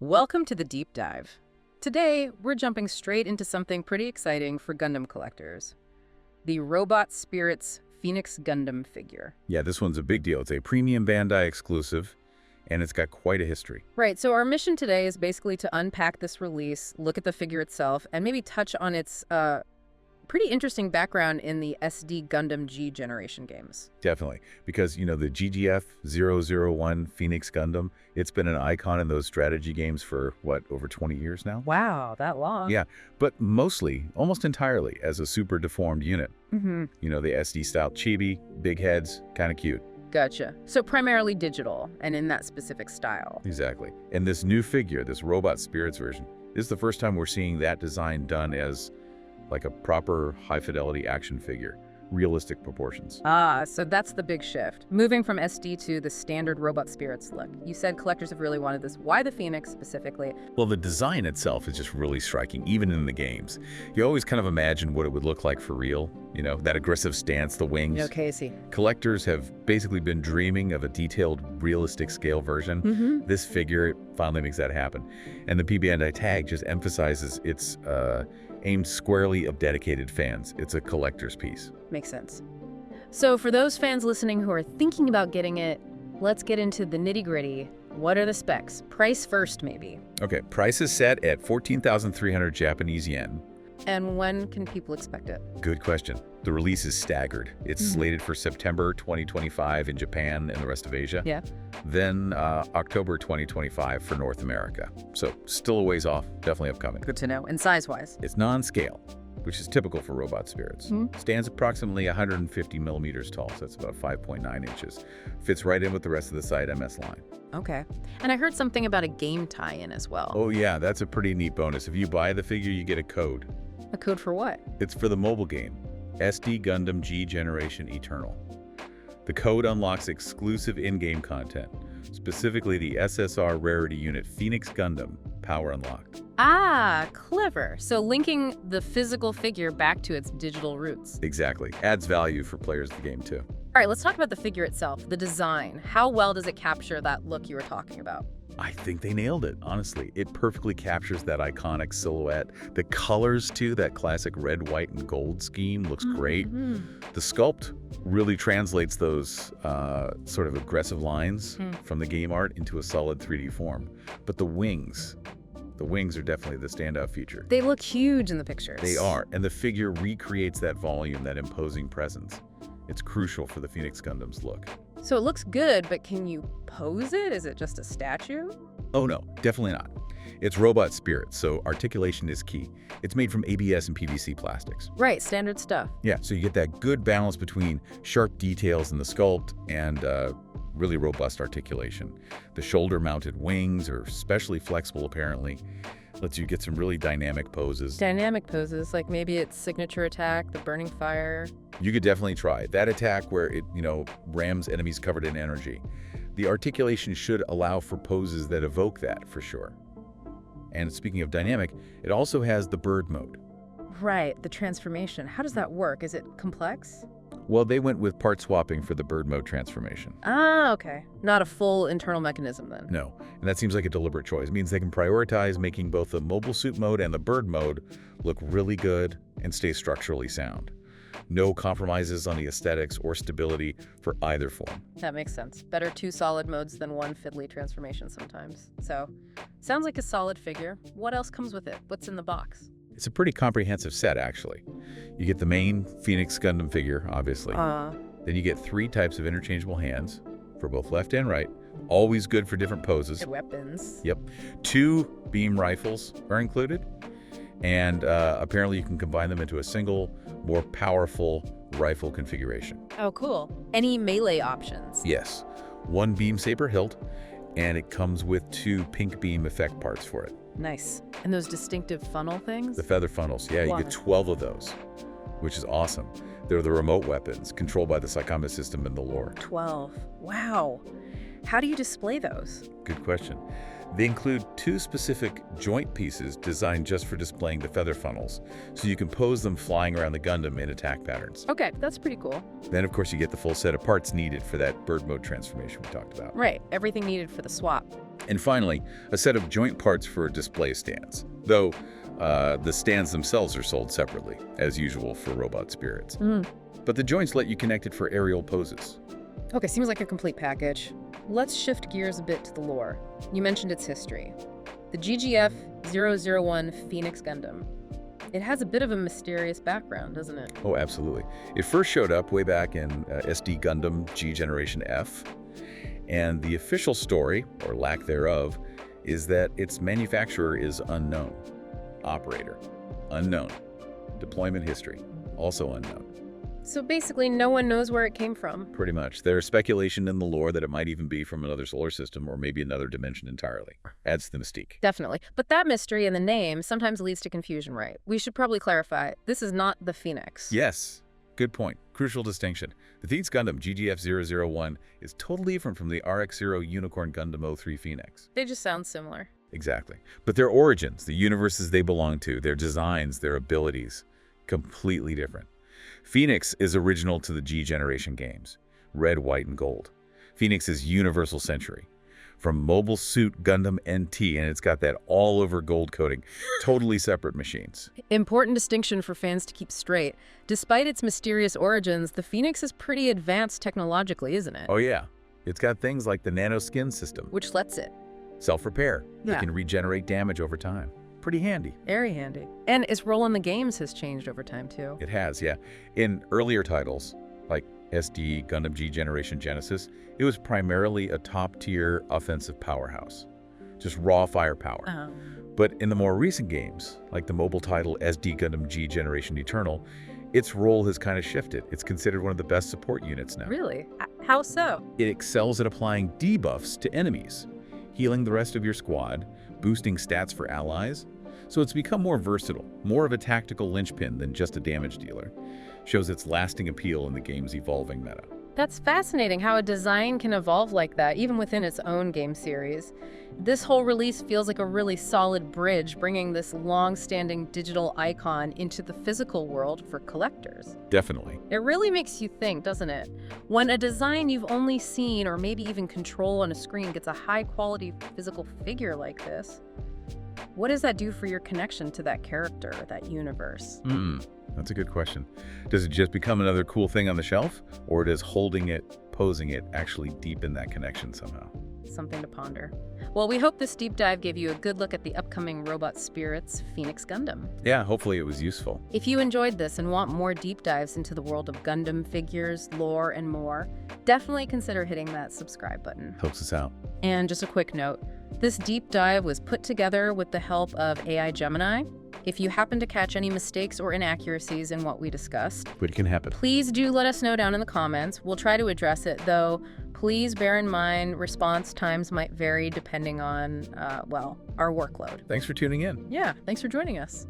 Welcome to the deep dive. Today, we're jumping straight into something pretty exciting for Gundam collectors. The ROBOT SPIRITS Phoenix Gundam figure. Yeah, this one's a big deal. It's a premium Bandai exclusive, and it's got quite a history. Right, so our mission today is basically to unpack this release, look at the figure itself, and maybe touch on its pretty interesting background in the SD Gundam G Generation games. Definitely, because, you know, the GGF-001 Phoenix Gundam, it's been an icon in those strategy games for, what, over 20 years now? Wow, that long. Yeah, but mostly, almost entirely, as a super-deformed unit. You know, the SD-style chibi, big heads, kind of cute. Gotcha. So primarily digital, and in that specific style. Exactly. And this new figure, this ROBOT Spirits version, this is the first time we're seeing that design done as like a proper high-fidelity action figure. Realistic proportions. Ah, so that's the big shift. Moving from SD to the standard Robot Spirits look. You said collectors have really wanted this. Why the Phoenix specifically? Well, the design itself is just really striking, even in the games. You always kind of imagine what it would look like for real. You know, that aggressive stance, the wings. No, Casey. Collectors have basically been dreaming of a detailed, realistic scale version. This figure finally makes that happen. And the P-Bandai tag just emphasizes it's aimed squarely of dedicated fans. It's a collector's piece. Makes sense. So for those fans listening who are thinking about getting it, let's get into the nitty-gritty. What are the specs? Price first, maybe. Okay, price is set at 14,300 Japanese yen. And when can people expect it? Good question. The release is staggered. It's slated for September 2025 in Japan and the rest of Asia. Yeah. Then October 2025 for North America. So still a ways off, definitely upcoming. Good to know. And size-wise? It's non-scale, which is typical for Robot Spirits. Stands approximately 150 millimeters tall, so that's about 5.9 inches. Fits right in with the rest of the Side MS line. Okay. And I heard something about a game tie-in as well. Oh yeah, that's a pretty neat bonus. If you buy the figure, you get a code. A code for what? It's for the mobile game, SD Gundam G Generation Eternal. The code unlocks exclusive in-game content, specifically the SSR rarity unit Phoenix Gundam Power Unlocked. Ah, clever. So linking the physical figure back to its digital roots. Exactly. Adds value for players of the game too. All right, let's talk about the figure itself, the design. How well does it capture that look you were talking about? I think they nailed it, honestly. It perfectly captures that iconic silhouette. The colors, too, that classic red, white, and gold scheme looks great. The sculpt really translates those sort of aggressive lines from the game art into a solid 3D form. But the wings are definitely the standout feature. They look huge in the pictures. They are, and the figure recreates that volume, that imposing presence. It's crucial for the Phoenix Gundam's look. So it looks good, but can you pose it? Is it just a statue? Oh no, definitely not. It's Robot Spirits, so articulation is key. It's made from ABS and PVC plastics. Right, standard stuff. Yeah, so you get that good balance between sharp details in the sculpt and really robust articulation. The shoulder-mounted wings are especially flexible, apparently. Lets you get some really dynamic poses. Dynamic poses, like maybe its signature attack, the burning fire. You could definitely try it. That attack where it, rams enemies covered in energy. The articulation should allow for poses that evoke that, for sure. And speaking of dynamic, it also has the bird mode. Right, the transformation. How does that work? Is it complex? Well, they went with part swapping for the bird mode transformation. Ah, okay. Not a full internal mechanism then. No, and that seems like a deliberate choice. It means they can prioritize making both the mobile suit mode and the bird mode look really good and stay structurally sound. No compromises on the aesthetics or stability for either form. That makes sense. Better two solid modes than one fiddly transformation sometimes. So, sounds like a solid figure. What else comes with it? What's in the box? It's a pretty comprehensive set, actually. You get the main Phoenix Gundam figure, obviously. Then you get 3 types of interchangeable hands for both left and right. Always good for different poses. And weapons. Yep. 2 beam rifles are included. And apparently you can combine them into a single, more powerful rifle configuration. Oh, cool. Any melee options? Yes. 1 beam saber hilt, and it comes with 2 pink beam effect parts for it. Nice. And those distinctive funnel things? The feather funnels. Yeah, you get 12 of those, which is awesome. They're the remote weapons, controlled by the Psychoma system in the lore. 12. Wow. How do you display those? Good question. They include 2 specific joint pieces designed just for displaying the feather funnels, so you can pose them flying around the Gundam in attack patterns. Okay, that's pretty cool. Then, of course, you get the full set of parts needed for that bird mode transformation we talked about. Right, everything needed for the swap. And finally, a set of joint parts for display stands, though the stands themselves are sold separately, as usual for Robot Spirits. But the joints let you connect it for aerial poses. Okay, seems like a complete package. Let's shift gears a bit to the lore. You mentioned its history. The GGF-001 Phoenix Gundam. It has a bit of a mysterious background, doesn't it? Oh, absolutely. It first showed up way back in SD Gundam G Generation F, and the official story, or lack thereof, is that its manufacturer is unknown. Operator, unknown. Deployment history, also unknown. So basically, no one knows where it came from. Pretty much. There's speculation in the lore that it might even be from another solar system or maybe another dimension entirely. Adds to the mystique. Definitely. But that mystery in the name sometimes leads to confusion, right? We should probably clarify, this is not the Phoenix. Yes. Good point. Crucial distinction. The Phoenix Gundam GGF-001 is totally different from the RX-0 Unicorn Gundam 03 Phoenix. They just sound similar. Exactly. But their origins, the universes they belong to, their designs, their abilities, completely different. Phoenix is original to the G Generation games, red, white, and gold. Phoenix is Universal Century. From Mobile Suit Gundam NT, and it's got that all-over gold coating. Totally separate machines. Important distinction for fans to keep straight. Despite its mysterious origins, the Phoenix is pretty advanced technologically, isn't it? Oh yeah. It's got things like the nanoskin system. Which lets it. Self-repair. Yeah. It can regenerate damage over time. Pretty handy. Very handy. And its role in the games has changed over time, too. It has, yeah. In earlier titles, like SD Gundam G Generation Genesis, it was primarily a top-tier offensive powerhouse. Just raw firepower. But in the more recent games, like the mobile title SD Gundam G Generation Eternal, its role has kind of shifted. It's considered one of the best support units now. Really? How so? It excels at applying debuffs to enemies, healing the rest of your squad, boosting stats for allies. So it's become more versatile, more of a tactical linchpin than just a damage dealer. Shows its lasting appeal in the game's evolving meta. That's fascinating how a design can evolve like that, even within its own game series. This whole release feels like a really solid bridge, bringing this long-standing digital icon into the physical world for collectors. Definitely. It really makes you think, doesn't it? When a design you've only seen or maybe even control on a screen gets a high-quality physical figure like this, what does that do for your connection to that character, that universe? That's a good question. Does it just become another cool thing on the shelf, or does holding it, posing it, actually deepen that connection somehow? Something to ponder. Well, we hope this deep dive gave you a good look at the upcoming Robot Spirits Phoenix Gundam. Yeah, hopefully it was useful. If you enjoyed this and want more deep dives into the world of Gundam figures, lore, and more, definitely consider hitting that subscribe button. Helps us out. And just a quick note, this deep dive was put together with the help of AI Gemini. If you happen to catch any mistakes or inaccuracies in what we discussed, But it can happen. please do let us know down in the comments. We'll try to address it, though please bear in mind response times might vary depending on, our workload. Thanks for tuning in. Yeah, thanks for joining us.